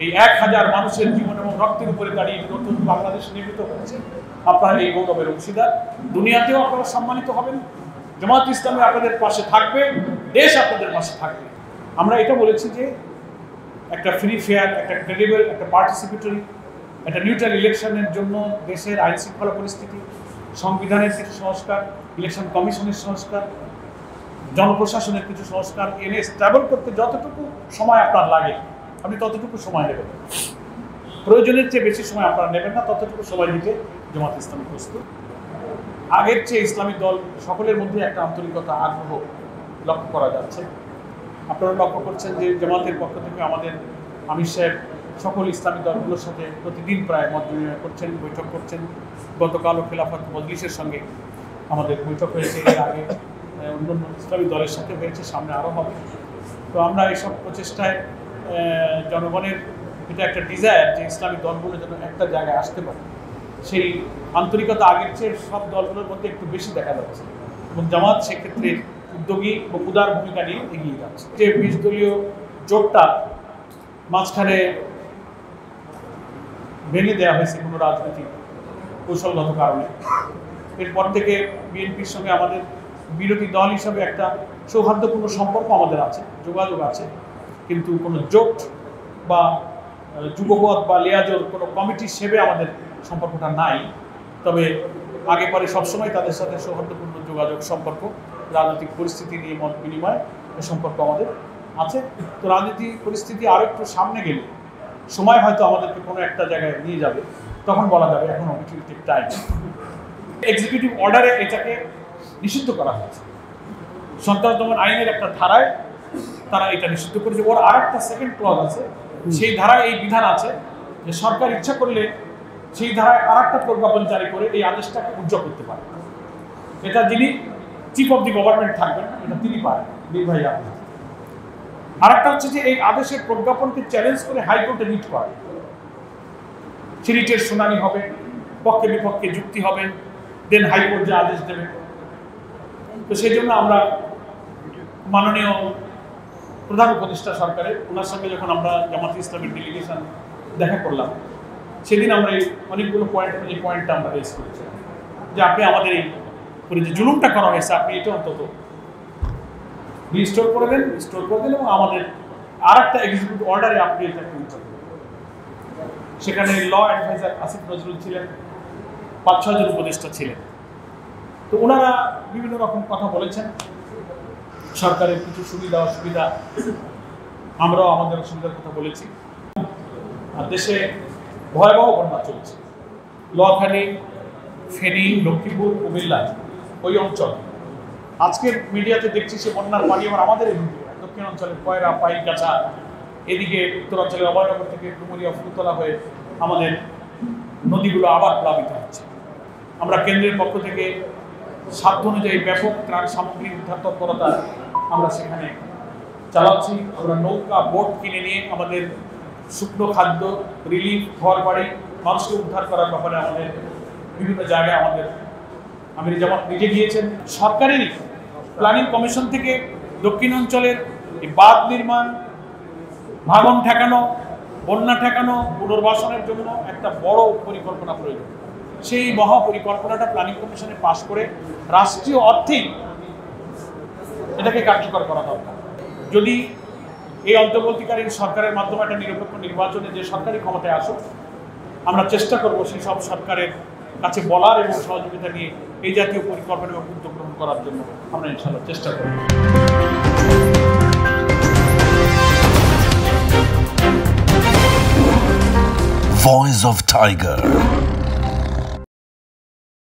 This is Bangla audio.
এই 1000 মানুষের জীবন এবং রক্তের উপরে দাঁড়িয়ে নতুন বাংলাদেশ নির্মিত হচ্ছে। আপনারা এই গৌরবের অংশীদার, দুনিয়াতেও আপনারা সম্মানিত হবেন। জামাত ইসলামী আপনাদের পাশে থাকবে, দেশ আপনাদের পাশে থাকবে। আমরা এটা বলেছি যে একটা ফ্রি ফেয়ার, একটা ক্রেডিবল, একটা পার্টিসিপেটরি, একটা নিউট্রাল ইলেকশনের জন্য দেশের আইন শৃঙ্খলা পরিস্থিতি, সংবিধানের কিছু সংস্কার, ইলেকশন কমিশনের সংস্কার, জনপ্রশাসনের কিছু সংস্কার এনে স্টেবল করতে যতটুকু সময় আপনার লাগে আপনি ততটুকু সময় নেবেন। প্রয়োজনের চেয়ে বেশি সময় আপনারা নেবেন না, ততটুকু সময় দিতে জামাত ইসলামী প্রস্তুত। আগের চেয়ে ইসলামী দল সকলের মধ্যে একটা আন্তরিকতা, আগ্রহ লক্ষ্য করা যাচ্ছে। আপনারা লক্ষ্য করছেন যে জামাতের পক্ষ থেকে আমাদের আমির সাহেব সকল ইসলামী দলগুলোর সাথে প্রতিদিন প্রায় মত বিনিময় করছেন, বৈঠক করছেন। গতকালও খেলাফত মজলিসের সঙ্গে আমাদের বৈঠক হয়েছে, এর আগে অন্যান্য ইসলামী দলের সাথে হয়েছে, সামনে আরও হবে। তো আমরা এইসব প্রচেষ্টায় জনগণের এটা একটা ডিজায়ার যে ইসলামী দলগুলো যেন একটা জায়গায় আসতে পারে, সেই আন্তরিকতা আগের চেয়ে সব দলগুলোর মধ্যে একটু বেশি দেখা যাচ্ছে এবং জামাত সেক্ষেত্রে উদ্যোগী ও উদার ভূমিকা নিয়ে এগিয়ে যাচ্ছে। যে 20 দলীয় জোটটা মাঝখানে ভেঙে দেওয়া হয়েছে কোনো রাজনৈতিক কৌশলগত কারণে, এরপর থেকে বিএনপির সঙ্গে আমাদের বিরোধী দল হিসাবে একটা সৌহার্দ্যপূর্ণ সম্পর্ক আমাদের আছে, যোগাযোগ আছে, কিন্তু কোনো জোট বা যুবপথ বা লিয়াজোর কোনো কমিটি হিসেবে আমাদের সম্পর্কটা নাই। তবে আগে পরে সবসময় তাদের সাথে সৌহার্দ্যপূর্ণ যোগাযোগ, সম্পর্ক, রাজনৈতিক পরিস্থিতি নিয়ে মত বিনিময় এ সম্পর্ক আমাদের আছে। তো রাজনৈতিক পরিস্থিতি আরও একটু সামনে গেলে সময় হয়তো আমাদেরকে কোনো একটা জায়গায় নিয়ে যাবে, তখন বলা যাবে এখন অপরচুনিটির টাইম। এক্সিকিউটিভ অর্ডারে এটাকে নিষিদ্ধ করা হয়েছে, সন্ত্রাস দমন আইনের একটা ধারায় তারা এটা নিষিদ্ধ করেছে। ওর আর একটা সেকেন্ড ক্লজ আছে, সেই ধারায় এই বিধান আছে যে সরকার ইচ্ছা করলে সেই ধারায় আর একটা প্রজ্ঞাপন জারি করে এই আদেশটাকে উজ্জ্বল করতে পারে। এটা যিনি চিফ অফ দি গভর্নমেন্ট থাকবেন এটা তিনি পারেন, নির্বাহী আদেশ। আর একটা হচ্ছে যে এই আদেশের প্রজ্ঞাপনকে চ্যালেঞ্জ করে হাইকোর্টে রিট করা, সে রিটের শুনানি হবে, পক্ষে বিপক্ষে যুক্তি হবে, দেন হাইকোর্ট যে আদেশ দেবে। তো সেই জন্য আমরা মাননীয় প্রধান উপদেষ্টা সরকারের ওনার সঙ্গে যখন আমরা জামাত ইসলামের ডেলিগেশন দেখা করলাম, সেদিন আমরা এই অনেকগুলো এই পয়েন্টটা আমরা রেজ করেছি যে আপনি আমাদের এই করে যে জুলুমটা করা হয়েছে আপনি এটা অন্তত রিস্টোর করে দেন এবং আমাদের আর একটা এক্সিকিউটিভ অর্ডারে আপনি এটাকে উচ্চারণ করবেন। সেখানে ল অ্যাডভাইজার আসিফ নজরুল ছিলেন, 5-6 জন উপদেষ্টা ছিলেন। তো ওনারা বিভিন্ন রকম কথা বলেছেন, সরকারের কিছু সুবিধা অসুবিধা, আমরাও আমাদের অসুবিধার কথা বলেছি। আর দেশে ভয়াবহ বন্যা চলছে, নোয়াখালী, ফেনী, লক্ষ্মীপুর, কুমিল্লা ওই অঞ্চল। আজকের মিডিয়াতে দেখছি সে বন্যার পানি আবার আমাদের দক্ষিণ অঞ্চলের কয়রা, পাইকাছা, এদিকে উত্তরাঞ্চলের অভয়নগর থেকে ডুমুরিয়া, ফুলতলা হয়ে আমাদের নদীগুলো আবার প্লাবিত হচ্ছে। আমরা কেন্দ্রের পক্ষ থেকে সাধ্য অনুযায়ী ব্যাপক ত্রাণ সামগ্রী উদ্ধার তৎপরতা আমরা সেখানে চালাচ্ছি। আমরা নৌকা, বোট কিনে নিয়ে আমাদের শুকনো খাদ্য, রিলিফ, ঘর বাড়ি, মানুষকে উদ্ধার করার ব্যাপারে আমাদের বিভিন্ন জায়গায় আমির জামাত নিজে গিয়েছেন। সরকারেরই প্ল্যানিং কমিশন থেকে দক্ষিণ অঞ্চলের এই বাঁধ নির্মাণ, ভাঙন ঠেকানো, বন্যা ঠেকানো, পুনর্বাসনের জন্য একটা বড় পরিকল্পনা প্রয়োজন। সেই মহাপরিকল্পনাটা প্ল্যানিং কমিশনে পাশ করে রাষ্ট্রীয় অর্থেই এটাকে কার্যকর করা দরকার। যদি এই অন্তর্বর্তীকালীন সরকারের মাধ্যমে একটা নিরপেক্ষ নির্বাচনে যে সরকারি ক্ষমতায় আসুক, আমরা চেষ্টা করব সেই সব সরকারের কাছে বলার এবং সহযোগিতা নিয়ে এই জাতীয় পরিকল্পনা এবং উদ্যোগ গ্রহণ করার জন্য আমরা ইনশাআল্লাহ চেষ্টা করব। Voice of Tiger.